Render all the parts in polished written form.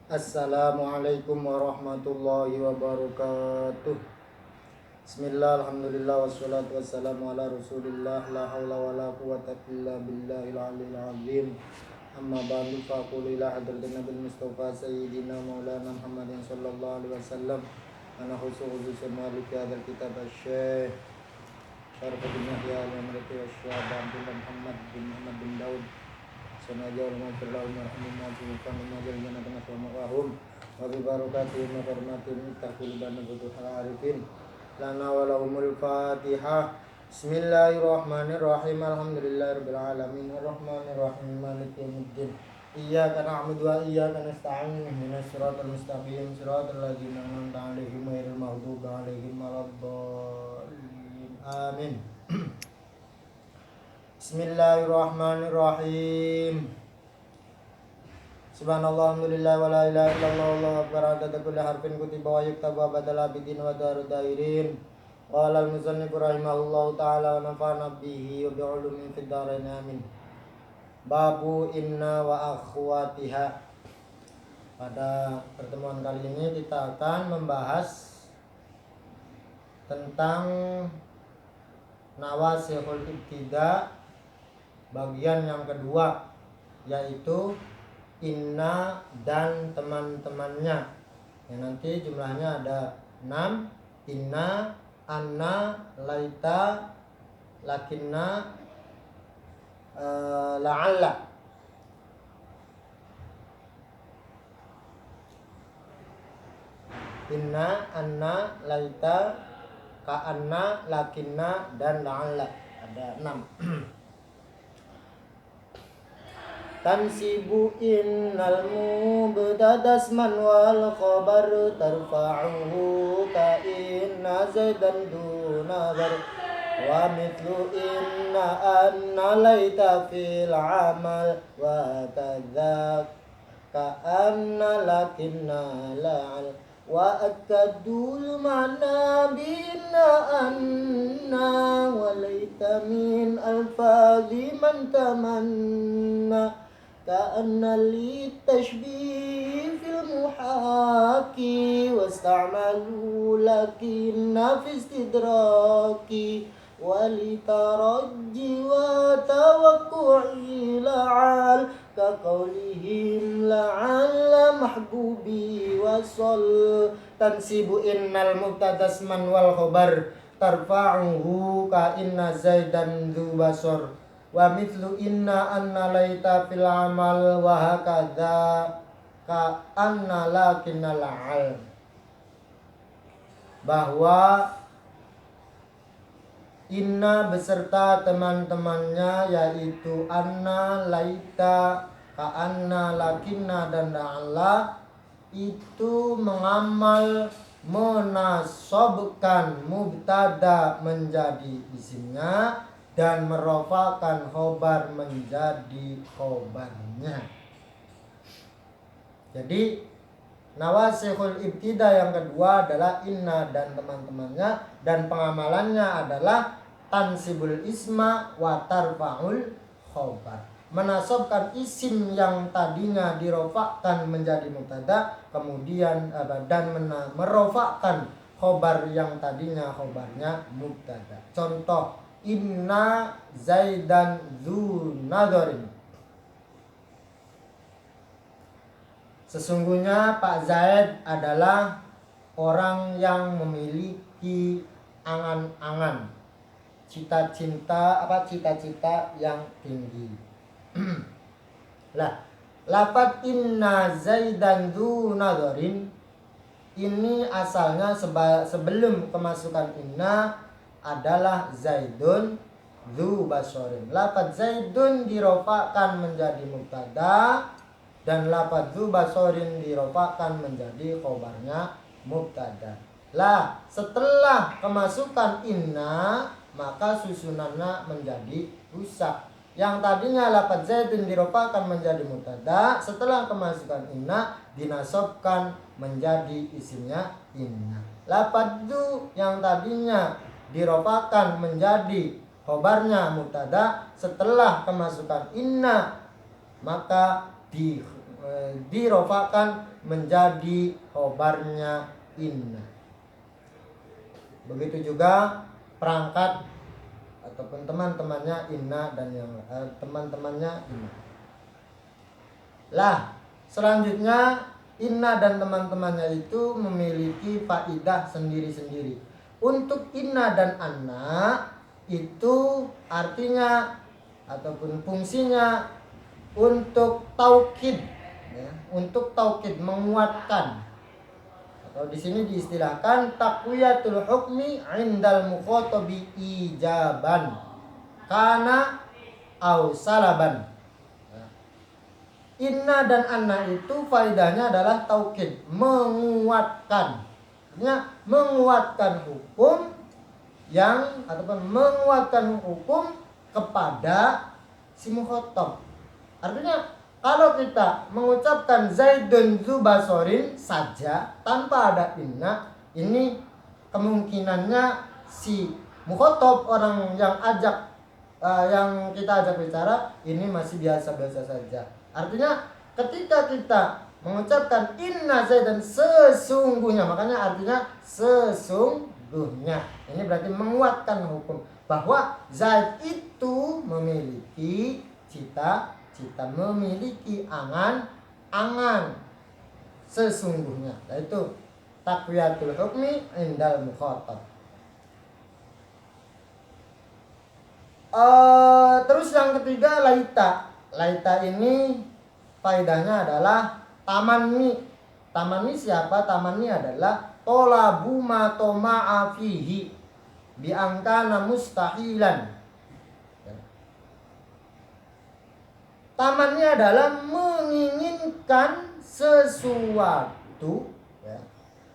Assalamualaikum warahmatullahi wabarakatuh. Bismillah, alhamdulillah, wassalatu wassalamu ala rasulillah. La hawla wa la quwata illa billahil aliyil azim. Amma ba'du, faqulu ila hadratin nabil mustafa sayyidina maulana Muhammadin sallallahu alaihi wasallam. Ana khususan malik hadzal kitab asy-syekh Syarfuddin Yahya al-Amriti wasy-syekh Abdul Muhammad bin Daud Sanajul Mafirul Marhamina Tuhan Majal Jannah Tengah Wahum Wabi Barakatihim Wabarmatin Ittaqul Bana Butuh Al-Arifin Lana Walahumul Fatihah. Bismillahirrahmanirrahim. Alhamdulillahirabbil alamin arrahmanirrahim maliki yaumiddin. Iyyaka na'budu wa iyyaka nasta'in ihdinas siratal mustaqim siratal ladzina an'amta 'alaihim ghairil maghdubi 'alaihim waladdallin. Amin. Bismillahirrahmanirrahim. Subhanallah, alhamdulillah, wa la ilaha illallah, wallahu akbar. Adada kulli harfin kutiba wa yuktabu abadal abidin wa darud dairin. Qala al-musannif rahimahullahu ta'ala wa nafa'na bihi wa bi'ulumin fid dharain amin. Babu inna wa akhwatiha. Pada pertemuan kali ini kita akan membahas tentang nawasihul ibtida bagian yang kedua, yaitu inna dan teman-temannya. Ya, nanti jumlahnya ada 6. Inna, anna, laita, lakinna, la'alla. Inna, anna, laita, ka'anna, lakinna, dan la'alla. Ada 6. Tansibu innal mubtada isman wal khabar tarfa'uhu ka inna zaidan duna bar wa mithlu inna anna laita fil amal wa kadza ka anna lakinna la'al wa akadul ma'na binna anna wa laita min alfazi man tamanna ka'anna li tashbih fil muhaki wasta'malu lakinna fi istidraki walitarajji wa tawakku'i la'al ka qawlihim la'alla mahbubi wasol. Tansibu innal mubtada isman wal khabar tarfa'uhu ka inna zaidan dzu basar wa mithlu inna anna laita fil amal wa hakadza ka anna lakinna la'al. Bahwa inna beserta teman-temannya yaitu anna, laita, ka anna, lakinna, dan la'alla itu mengamal menasobkan mubtada menjadi isimnya dan merofakan khobar menjadi khobarnya. Jadi nawasihul ibtida yang kedua adalah inna dan teman-temannya, dan pengamalannya adalah tansibul isma wa tarfa'ul khobar, menasobkan isim yang tadinya dirofakkan menjadi mubtada kemudian dan merofakkan khobar yang tadinya khobarnya mubtada. Contoh, inna zaidan dzu nadharin. Sesungguhnya Pak Zaid adalah orang yang memiliki angan-angan, cita-cita yang tinggi. Lah, lafaz inna zaidan dzu nadharin ini asalnya sebelum kemasukan inna adalah zaidun dzu basarin. Lafaz zaidun dirofakkan menjadi mubtada dan lafaz dzu basarin dirofakkan menjadi khobarnya mubtada. Lah, setelah kemasukan inna maka susunannya menjadi rusak. Yang tadinya lafaz zaidun dirofakkan menjadi mubtada, setelah kemasukan inna dinasobkan menjadi isimnya inna. Lafaz dzu yang tadinya dirofakkan menjadi khobarnya mubtada, setelah kemasukan inna maka dirofakan menjadi khobarnya inna. Begitu juga perangkat ataupun teman-temannya inna dan yang teman-temannya inna. Lah, selanjutnya inna dan teman-temannya itu memiliki faidah sendiri-sendiri. Untuk inna dan anna itu artinya ataupun fungsinya untuk taukid, ya, untuk taukid, menguatkan. Atau di sini diistilahkan taqwiyatul hukmi indal mukhatabi ijaban kana au salaban. Inna dan anna itu faedahnya adalah taukid, menguatkan. Artinya menguatkan hukum yang ataupun menguatkan hukum kepada si mukhatab. Artinya kalau kita mengucapkan Zaidun Zubasorin saja tanpa ada inna, ini kemungkinannya si mukhatab, orang yang yang kita ajak bicara ini masih biasa-biasa saja. Artinya ketika kita mengucapkan inna Zaidan sesungguhnya, makanya artinya sesungguhnya, ini berarti menguatkan hukum bahwa Zaid itu memiliki cita-cita, memiliki angan-angan sesungguhnya, yaitu taqwiyatul hukmi indal mukhatab. Terus yang ketiga laita. Laita ini faedahnya adalah tamanni. Tamanni siapa? Tamanni adalah tolabu ma toma'a fihi bi angkana mustahilan. Tamanni adalah menginginkan sesuatu, ya,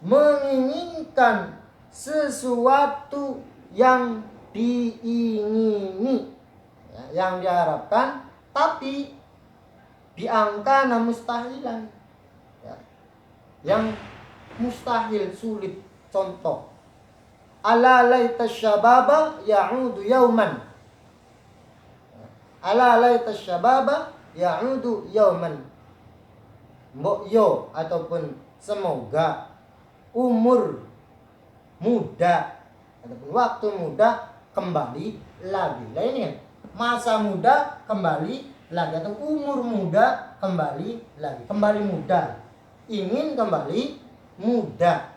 menginginkan sesuatu yang diingini, ya, yang diharapkan, tapi diangka mustahilan, ya, yang mustahil, sulit. Contoh, ala laita syababa ya'udu yauman, ala laita syababa ya'udu yauman. Mbok yo ataupun semoga umur muda ataupun waktu muda kembali lagi. Lah ini kan masa muda kembali lagi atau umur muda kembali lagi, kembali muda, ingin kembali muda.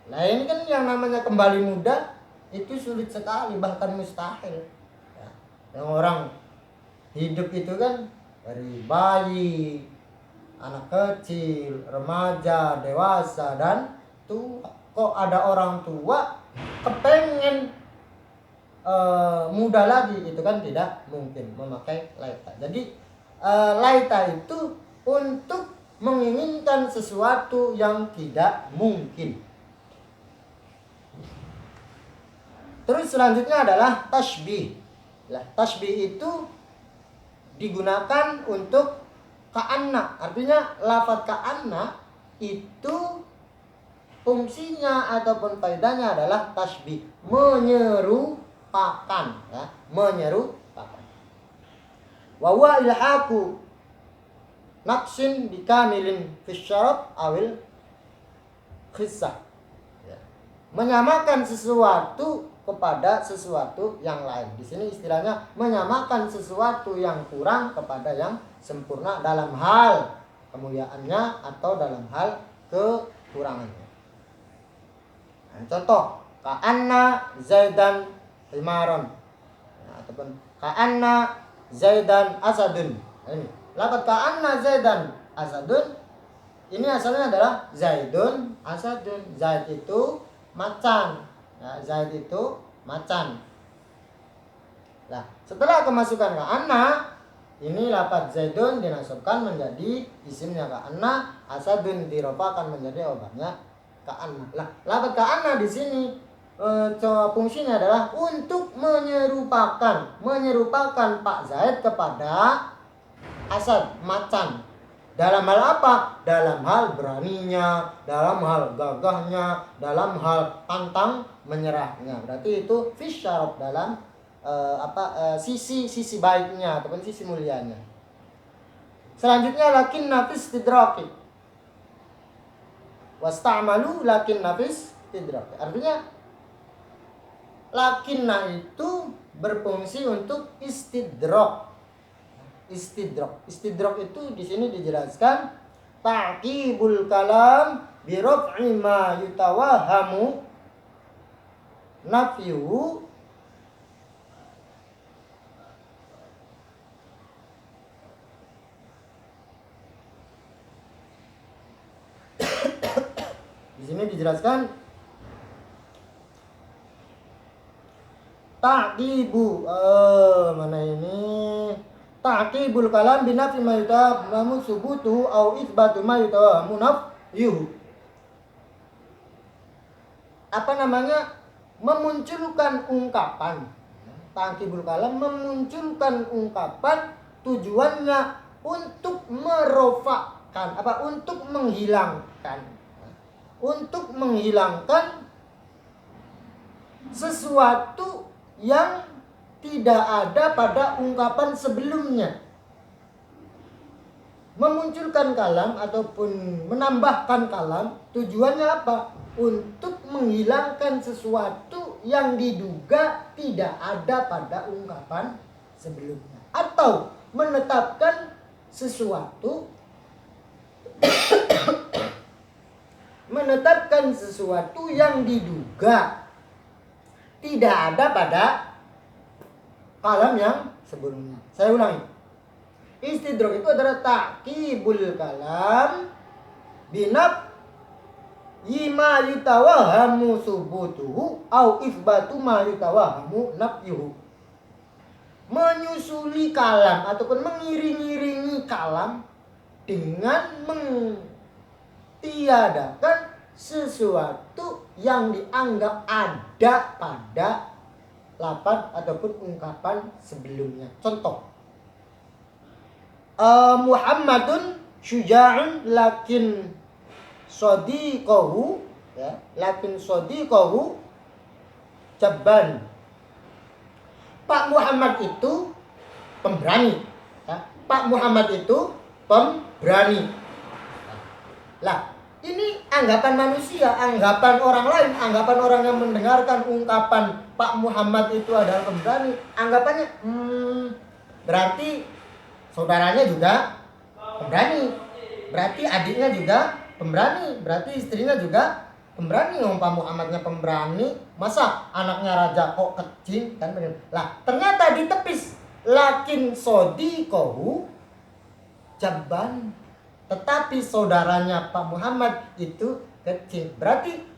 Nah ini kan yang namanya kembali muda itu sulit sekali, bahkan mustahil, ya. Yang orang hidup itu kan dari bayi, anak kecil, remaja, dewasa, dan tua. Kok ada orang tua kepengen muda lagi, itu kan tidak mungkin memakai laita. Jadi laita itu untuk menginginkan sesuatu yang tidak mungkin. Terus selanjutnya adalah tasbih. Lah, tasbih itu digunakan untuk ka'anna. Artinya lafaz ka'anna itu fungsinya ataupun faedahnya adalah tasbih, menyerupakan, ya, menyerupakan. Wa huwa ilhaqu naqsin bikamilin fi syarab awil khissah, ya. Menyamakan sesuatu kepada sesuatu yang lain. Di sini istilahnya menyamakan sesuatu yang kurang kepada yang sempurna dalam hal kemuliaannya atau dalam hal kekurangannya. Nah, contoh, ka'anna Zaidan himaron, ya, ataupun ka'anna Zaidan asadun. Ini lafaz ka'anna Zaidan asadun ini asalnya adalah Zaidun asadun. Zaid itu macan, ya, Zaid itu macan. Nah, setelah kemasukan ka'anna, ini lafaz Zaidun dinasabkan menjadi isimnya ka'anna, asadun dirofakan menjadi obatnya ka'anna. Lah, lafaz ka'anna di sini fungsinya adalah untuk menyerupakan Pak Zaid kepada Asad, macan. Dalam hal apa? Dalam hal beraninya, dalam hal gagahnya, dalam hal pantang menyerahnya. Berarti itu fisyarab, dalam sisi baiknya ataupun sisi mulianya. Selanjutnya lakin nafis tidraki. Wasta'malu lakin nafis tidraki. Artinya lakinna itu berfungsi untuk istidrak. Istidrak itu di sini dijelaskan ta'qibul kalam bi raf'i ma yutawahamu nafyu di sini dijelaskan ta'qibu mana ini ta'qibul kalam bi nafi ma yutawahamu subutu au itsbatu ma yutawahamu nafyuhu. Memunculkan ungkapan. Ta'qibul kalam memunculkan ungkapan tujuannya untuk merofakkan untuk menghilangkan sesuatu yang tidak ada pada ungkapan sebelumnya. Memunculkan kalam ataupun menambahkan kalam tujuannya apa? Untuk menghilangkan sesuatu yang diduga tidak ada pada ungkapan sebelumnya, atau menetapkan sesuatu yang diduga tidak ada pada kalam yang sebelumnya. Saya ulangi. Istidrak itu adalah ta'qibul kalam binaf yima yutawahamu subutuhu au ifbatu ma yutawahamu nafyuhu. Menyusuli kalam ataupun mengiring-iringi kalam dengan mentiadakan sesuatu yang dianggap ada pada lapan ataupun ungkapan sebelumnya. Contoh, Muhammadun syuja'un lakin sadiqahu jabban. Pak Muhammad itu pemberani. Pak Muhammad itu pemberani. Lah, ini anggapan manusia, anggapan orang lain, anggapan orang yang mendengarkan ungkapan Pak Muhammad itu adalah pemberani, anggapannya berarti saudaranya juga pemberani, berarti adiknya juga pemberani, berarti istrinya juga pemberani. Pak Muhammadnya pemberani, masa anaknya raja kok kecil kan? Lah, ternyata ditepis lakin sodiqohu jabban, tetapi saudaranya Pak Muhammad itu kecil. Berarti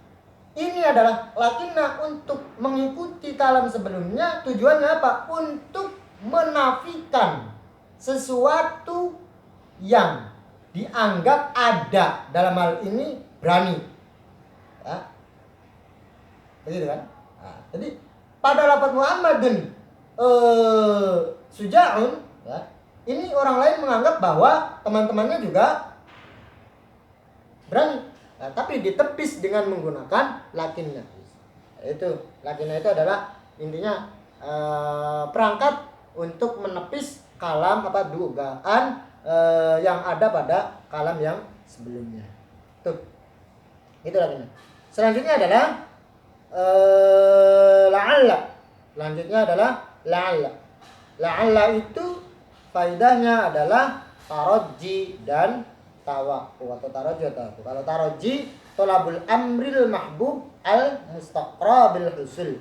ini adalah lakinna untuk mengikuti kalam sebelumnya. Tujuannya apa? Untuk menafikan sesuatu yang dianggap ada, dalam hal ini berani. Ya. Begitu kan? Nah, jadi pada lafaz Muhammadun suja'un, ya, ini orang lain menganggap bahwa teman-temannya juga berani. Nah, tapi ditepis dengan menggunakan lakinna. Itu lakinna itu adalah intinya perangkat untuk menepis kalam dugaan yang ada pada kalam yang sebelumnya. Tuh. Itu lakinna. Selanjutnya adalah la'alla. Selanjutnya adalah la'alla. La'alla itu faedahnya adalah tarajji dan tawakku atau tarajji atau tawakku. Kalau tarajji tolabul amril mahbub al mustaqrabil husul.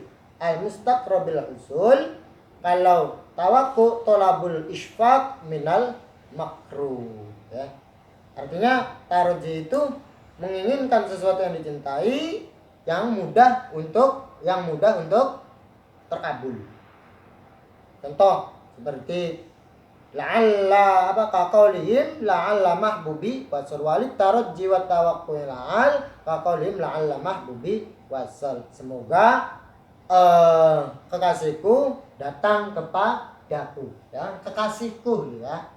Kalau tawakku tolabul isfaq minal makruh, ya. Artinya tarajji itu menginginkan sesuatu yang dicintai yang mudah untuk terkabul. Contoh seperti la'alla kaqaulihim la'alla mahbubi wasal walid tarajji wa tawakkul la'al kaqaulihim la'alla mahbubi wasal. Semoga kekasihku datang kepadaku, ya. Kekasihku, ya.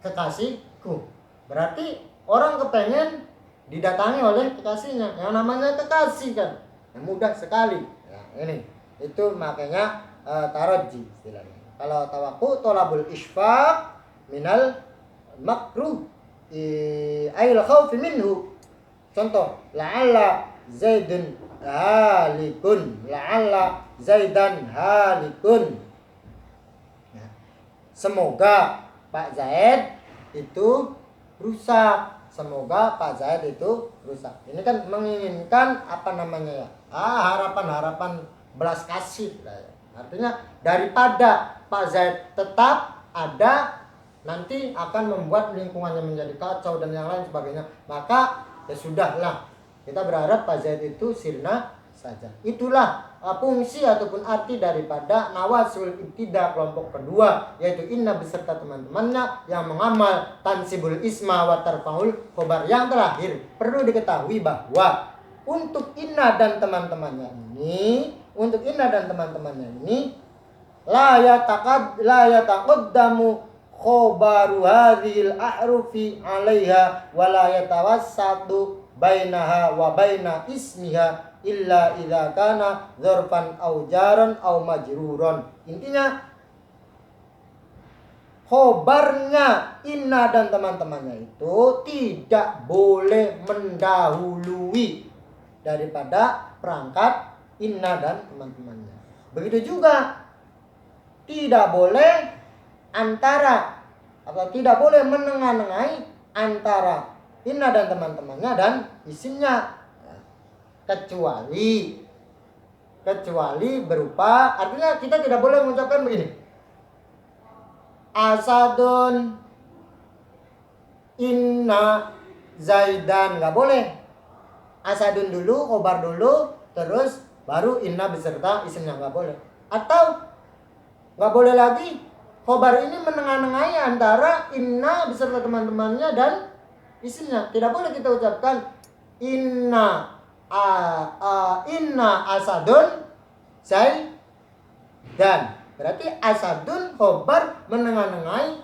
Kekasihku. Berarti orang kepengen didatangi oleh kekasihnya. Yang namanya kekasih kan, yang mudah sekali. Ya, ini itu makanya taraji istilahnya. Kalau tawakku tolabul isfaq minal makruh ayil khawfi minhu. Contoh, la'alla zaidun halikun, la'alla zaidan halikun. Nah, semoga Pak Zaid itu rusak. Semoga Pak Zaid itu rusak. Ini kan menginginkan apa namanya ya? Harapan-harapan belas kasih lah ya. Artinya daripada Pak Zaid tetap ada, nanti akan membuat lingkungannya menjadi kacau dan yang lain sebagainya. Maka ya sudahlah, kita berharap Pak Zaid itu sirna saja. Itulah fungsi ataupun arti daripada nawasul ibtida kelompok kedua, yaitu inna beserta teman-temannya yang mengamal tansibul isma wa tarfahul khobar. Yang terakhir perlu diketahui bahwa untuk inna dan teman-temannya ini la yataqaddamu khobaru hadhil ahrufi 'alaiha wa la yatawassatu bainaha wa baina ismiha illa idza kana dzarfan aw jaran aw majruron. Intinya khobarnya inna dan teman-temannya itu tidak boleh mendahului daripada perangkat inna dan teman-temannya. Begitu juga tidak boleh tidak boleh menengah-nengai antara inna dan teman-temannya dan isimnya, kecuali berupa, artinya kita tidak boleh mengucapkan begini, asadun inna zaidan, nggak boleh. Asadun dulu, khobar dulu, terus baru inna beserta isimnya, nggak boleh. Atau nggak boleh lagi khobar ini menengah-nengai antara inna beserta teman-temannya dan isimnya. Tidak boleh kita ucapkan inna asadun zaidan. Berarti asadun khobar menengah-nengai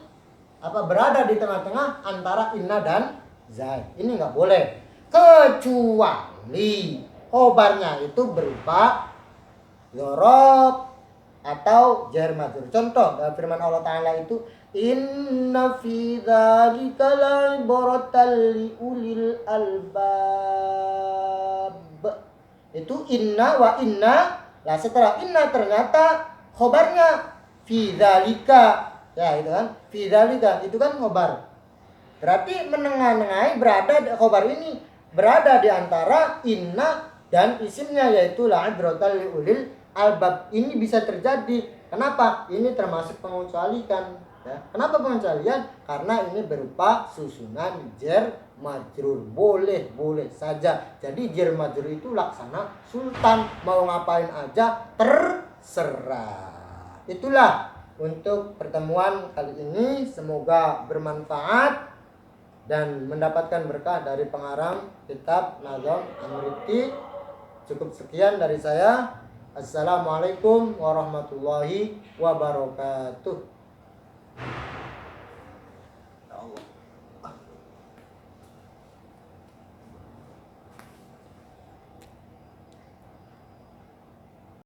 berada di tengah-tengah antara inna dan zaid. Ini nggak boleh, kecuali khobarnya itu berupa dzaraf atau jar majrur. Contoh dalam firman Allah Ta'ala itu, inna fi dzalika la'ibratan liulil albab. Itu inna wa inna. Nah, setelah inna ternyata khobarnya fi dzalika. Ya, itu kan fi dzalika, itu kan khobar. Berarti menengah-nengai khobar ini berada di antara inna dan isimnya, yaitu la'ibratan liulil albab. Ini bisa terjadi. Kenapa? Ini termasuk pengecualian. Ya. Kenapa pengecualian? Karena ini berupa susunan jar majrur. Boleh saja. Jadi jar majrur itu laksana sultan, mau ngapain aja terserah. Itulah untuk pertemuan kali ini. Semoga bermanfaat dan mendapatkan berkah dari pengarang kitab Nazm Amriti. Cukup sekian dari saya. Assalamualaikum warahmatullahi wabarakatuh.